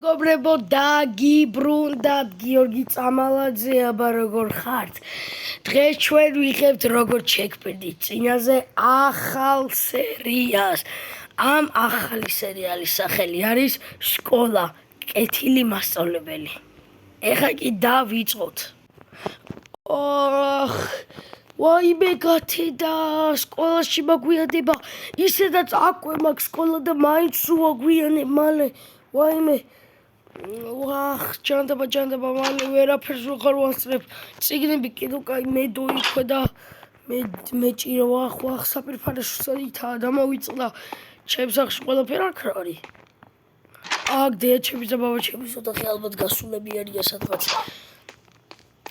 მეგობრებო, დაგიბრუნდათ გიორგი წამალაძე, აბა როგორ ხართ? დღეს ჩვენ ვიღებთ როგორც შეგვიძლია წინაზე ახალ სერიას. ამ ახალი სერიალის სახელი არის სკოლა, კეთილი მასწავლებელი. ეხლა კი დავიწყოთ. ვაიმე გათენდა, სკოლაში მაგვიანდება, ისედაც აკვე მაქვს სკოლა და მაინც ვაგვიანებ მალე. ვაიმე ჯანდაბა მალე ვერაფერს ვეღარ ვასწრებ. წიგნები კიდევ კაი მედო იქვე და მე ჭირო საფირფარეშო საითაა დამავიწყდა. ჩემს სახლში ყველაფერი აქ რა არის? აქ დედაჩემის და ბაბაჩემის ოთახი ალბათ გასულებიანია სადღაც.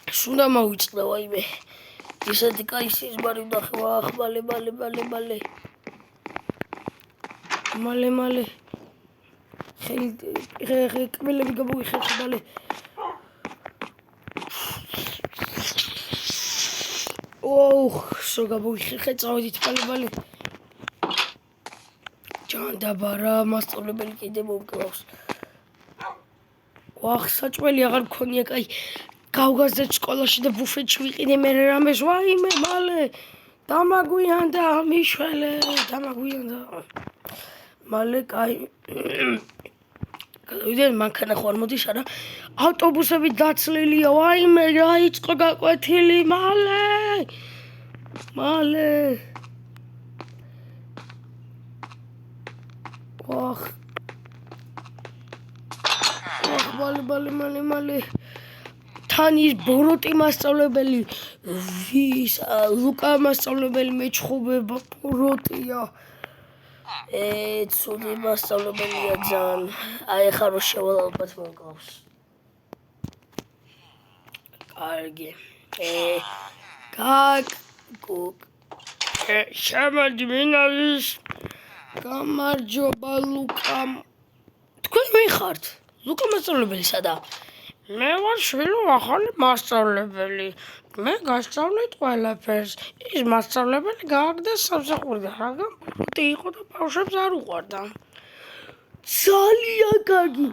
სუნდა მოვიწყდა ვაიმე. ისეთი კაი სიზმარი ვნახე მალე. ხელი კბილები გამოვიხერხე მალე. სო გამოვიხერხე, წავედით მალე. ჯანდაბა რა, მასწავლებელი კიდე მომკლავს. საჭმელი აღარ მქონია, კაი გავგაზრდეთ სკოლაში და ბუფეტში ვიყიდე მე რამეს. ვაიმე მალე დამაგვიანდა მიშველე, მალე კაი ვიდეო მანქანა ხო არ მოდის არა? ავტობუსები დაცლილია, ვაიმე რა იწყო გაკვეთილი მალე. მალე თან ის ბოროტი მასწავლებელი, ლუკა მასწავლებელი მეჩხუბება ბოროტია. ცუდი მასწავლებელია ძალიან. აი ხა რო შევალ ალბათ მომკლავს. კარგი. შემოძმინალის გამარჯობა ლუკა. თქვენ ვინ ხართ? ლუკა მასწავლებელი სადა? მე ვარ შვილო ახალი მასწავლებელი. მე გასწავლეთ ყველაფერს. ის მასწავლებელი გააგდა სამსახურიდან, მაგრამ ბოროტი იყო და ბავშვებს არ უყვარდა. ძალიან კარგი.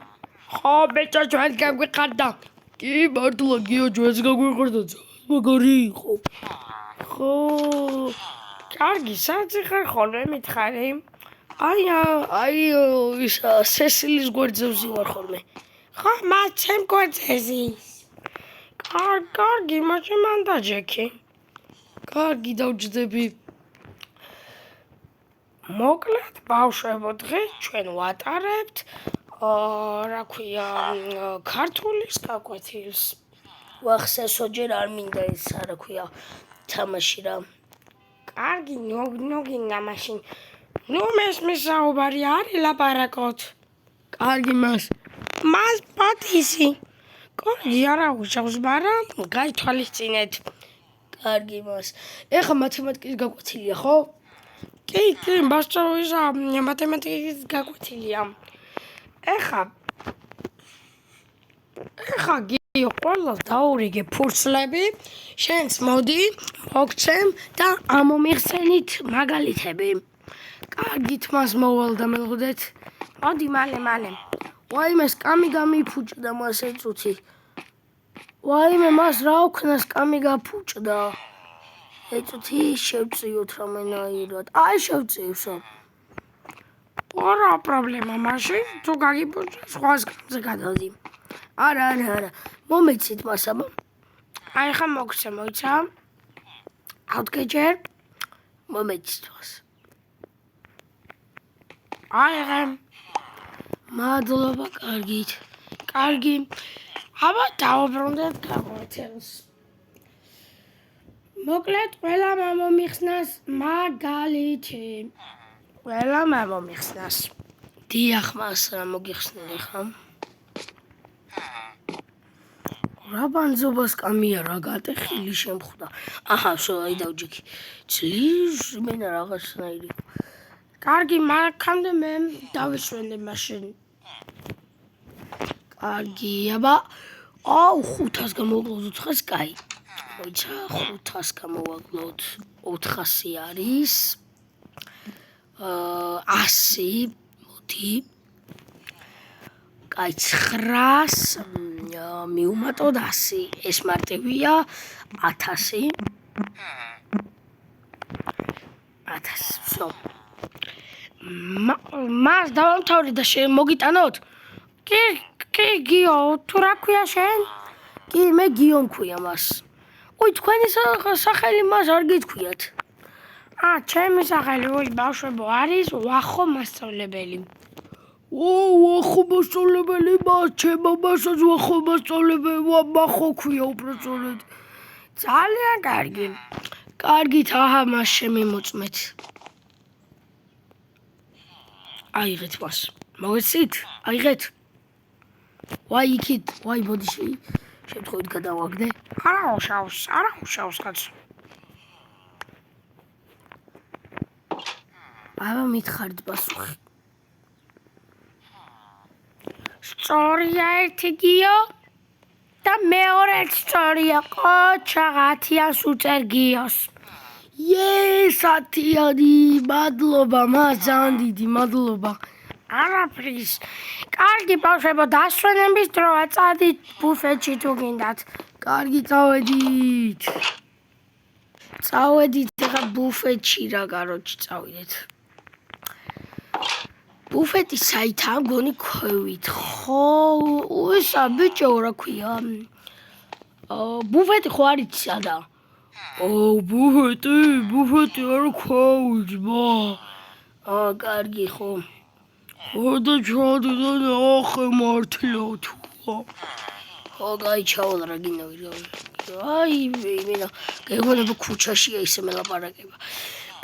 ხო, ბეჭო ჩვენ გაგვიყარდა. კი, მართლა გიო ჩვენს გაგვიყარდა. მაგარი იყო. ხო, კარგი, სადაც ხარ ხოლმე მითხარი? აი ის სესილის გვერდზე ვზივარ ხოლმე. ხო, მათ ჩემ გვერდზე ზის. კარგი, მაშინ მან დაჯექი. კარგი, დავჯდები. მოკლედ, ბავშვებო, დღეს ჩვენ ვატარებთ რა ქვია, ქართულის გაკვეთილს. ვახსენსო ჯერ არ მინდა ის რა ქვია, თამაში რა. კარგი, ნოგინდა მაშინ. მესმის საუბარი არის ლაპარაკოთ. კარგი მას პატისი. კარგი არა უშავს, მაგრამ გაითვალისწინეთ. კარგი მას. ეხა მათემატიკის გაკვეთილია, ხო? კი, მათემატიკის გაკვეთილია. ეხა გიო ყველას დაურიგე ფურცლები, შენც მოდი, მოგცემ და ამომიხსენით მაგალითები. კარგით მას მოვალ და მელღუდეთ. მოდი მალე. ვაიმე სკამი გამიფუჭდა მას ეწუთი. ვაიმე მას რა უქნა სკამი გაფუჭდა. ეწუთი შევწიოთ რამენაირად. აი შევწიოსო. არა პრობლემა მაშინ თუ გაგიფუჭდა სხვა სკამზე გადავდი. არა. მომეცით მას აბა. აი ხა მოგცე მოიცა. ავდგეჯერ. მომეცით მას. აი ხა მადლობა, კარგით. კარგი. აბა დავუბრუნდეთ გაკვეთილს. მოკლედ, ყველა მომიხსნას მაგალითი. დიახ, მას რა მოგიხსნილი ხა? რა ბანძობას კამია რა გატეხილი შემხვდა. აი დავჯექი. ძლივს მენა რაღაცნაირი. კარგი, მანქამდე მე დავისვენე მაშინ. კარგი, აბა 500 გამოვაკლოთ 400, კაი. მოიცა 500 გამოვაკლოთ 400 არის. 100, მოდი. აი 900 მივუმატოთ 100. ეს მარტივია 1000. 1000. ვსო. მას დავამთავრე და მოგიტანოთ? კი, გიო, თუ რა ქვია შენ? კი, მე გიო მქვია მას. უი, თქვენი სახელი მას არ გითქვიათ. ჩემი სახელი, ბავშვებო, არის ვახო მასწავლებელი. ვახო მასწავლებელი, ჩემო მასაც ვახო მასწავლებელი, ვახო ქვია უბრალოდ. ძალიან კარგი. კარგით, მას შემიმოწმეთ. აიღეთ მას. მოგეცით? აიღეთ. ვაი, იქით, ვაი, ბოდი შემთხვევით გადავაგდე. არა უშავს კაცო. აბა მითხარით პასუხი. სწორია ერთი გიო და მეორე სწორია ყოჩა 1000-ს უწერ გიოს. 1000-იანი, მადლობა, ძალიან დიდი მადლობა. არაფრის. კარგი ბავშვებო, დასვენების დროა, წადით ბუფეტში თუ გინდათ. კარგი, წავედით. ეხლა ბუფეტში რა კაროჩი წავიდეთ. ბუფეტი საითა მგონი ქვევით, ხო? ისა ბიჭო რა ქვია? ბუფეტი ხო არის სადა? ბუფეტი არ ქვევით, კარგი ხო? და ჩადიდან ახე მართლა თუ ხო გაიჩავალ რა გინდა აი იმენა გეგონება ქუჩაშია ისე მელაპარაკება.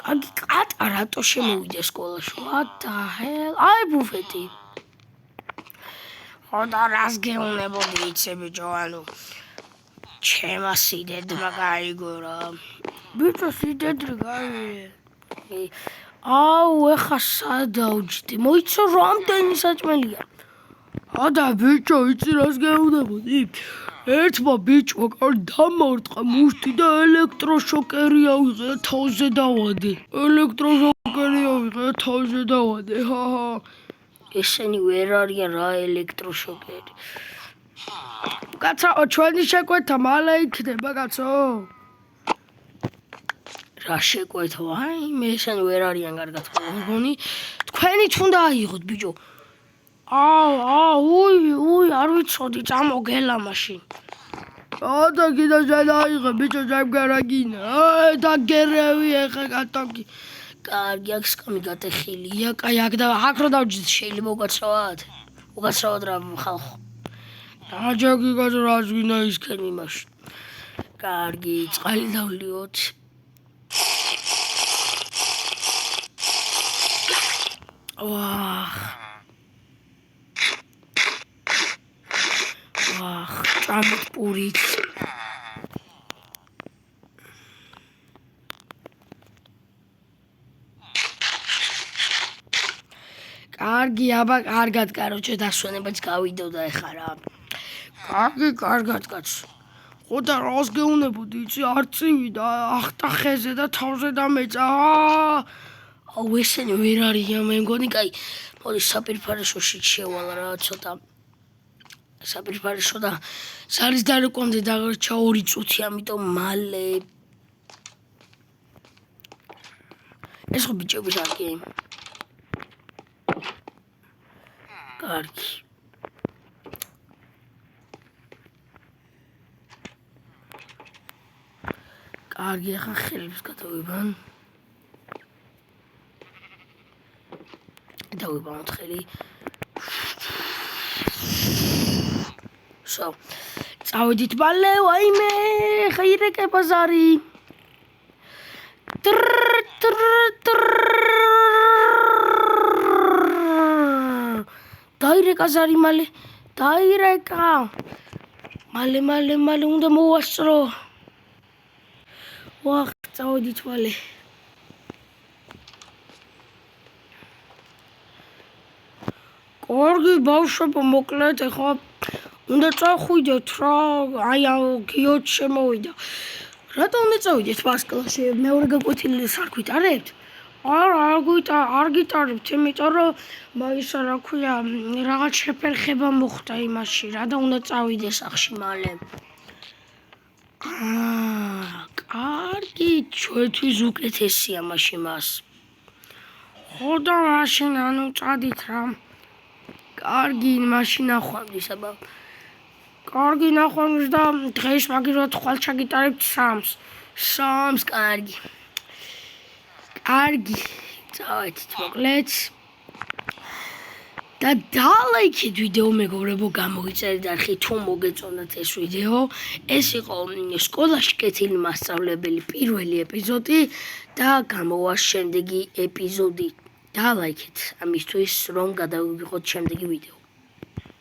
კარგი კატა რატო შემოვიდა სკოლაში? What the hell? აი ბუფეტი. ხო და რას გეუნებოდი იცი ბიჭო, ანუ ჩემა სიდედმა გაიგო რა. ბიჭო სიდედრი გაიგო. ეხა სად დავჯდი? მოიცო რამდენი საჭმელია? და ბიჭო, იცი რას გეუნებოდი? ერთმა ბიჭმა დამარტყა მუშტი და ელექტროშოკერი ავიღე და თავზე დავადე. ესენი ვერ არიან რა ელექტროშოკერი. კაცო, ჩვენი შეკვეთა მალე იქნება, კაცო. რა შეკვეთა? აი, მე ესენი ვერ არიან კარგად. მგონი თქვენი თუნდა აიღოთ, ბიჭო. უი, არ ვიცოდი, წამოგელა მაშინ. და კიდე დაიღე, ბიჭო, ჯამგარაგინა. და გერევი ეხა კატონკი. კარგი, აქ სკამი გატეხილია. კაი, აქ რო დავჯდეთ, შეიძლება უკაცრავად რა ხალხო. დაჯაგი კაცო, რას გინდა ისქენი მაშინ. კარგი, წყალი დავლიოთ. ჭამეთ პურით. კარგი, აბა კარგად, კაროჩე დასვენებაც გავიდოდა ეხა რა. კარგი, კარგად კაცო. ხო და რას გეუნებოდი, იცი, არ წივიდა, ახტა ხეზე და თავზე დამეწა. ესენი ვერ არიან, მე მგონი, კაი, მოდი საპირფარეშოში შევალ რა ცოტა. საპირფარეშო და სარის დარკვამდე დაგარჩა 2 წუთი, ამიტომ მალე. ეს ხო ბიჭები კარგი. კარგი. კარგი, ახლა ხელებს გადავიბან. დავიბანოთ ხელი. წავედით მალე, ვაიმე, ხაირეკე ბაზარი. დაირეკა ზარი მალე, დაირეკა. მალე უნდა მოვასწრო. წავედით მალე. კარგი ბავშვებო, მოკლედ ეხლა უნდა წახვიდეთ რა, აი გიოც შემოვიდა. რატომ უნდა წავიდეთ მას კლასში? მეორე გაკვეთილს არ გვიტარებთ? არ გიტარებთ, იმიტომ რომ ისა რა ქვია, რაღაც შეფერხება მოხდა იმაში რა და უნდა წავიდე სახში მალე. კარგი, ჩვენთვის უკეთესია მაშინ მას. ხო და მაშინ ანუ წადით რა. კარგი, მაშინ ნახვამდის, აბა. კარგი ნახვამდის და დღეს მაგივრად ხვალ ჩაგიტარებთ 3-ს. 3-ს, კარგი. კარგი, წავედით მოკლედ. და დალაიქეთ ვიდეო მეგობრებო, გამოიწერეთ არხი თუ მოგეწონათ ეს ვიდეო. ეს იყო სკოლაში კეთილი მასწავლებელი პირველი ეპიზოდი და გამოვა შემდეგი ეპიზოდი. დალაიქეთ ამისთვის რომ გადავიღოთ შემდეგი ვიდეო.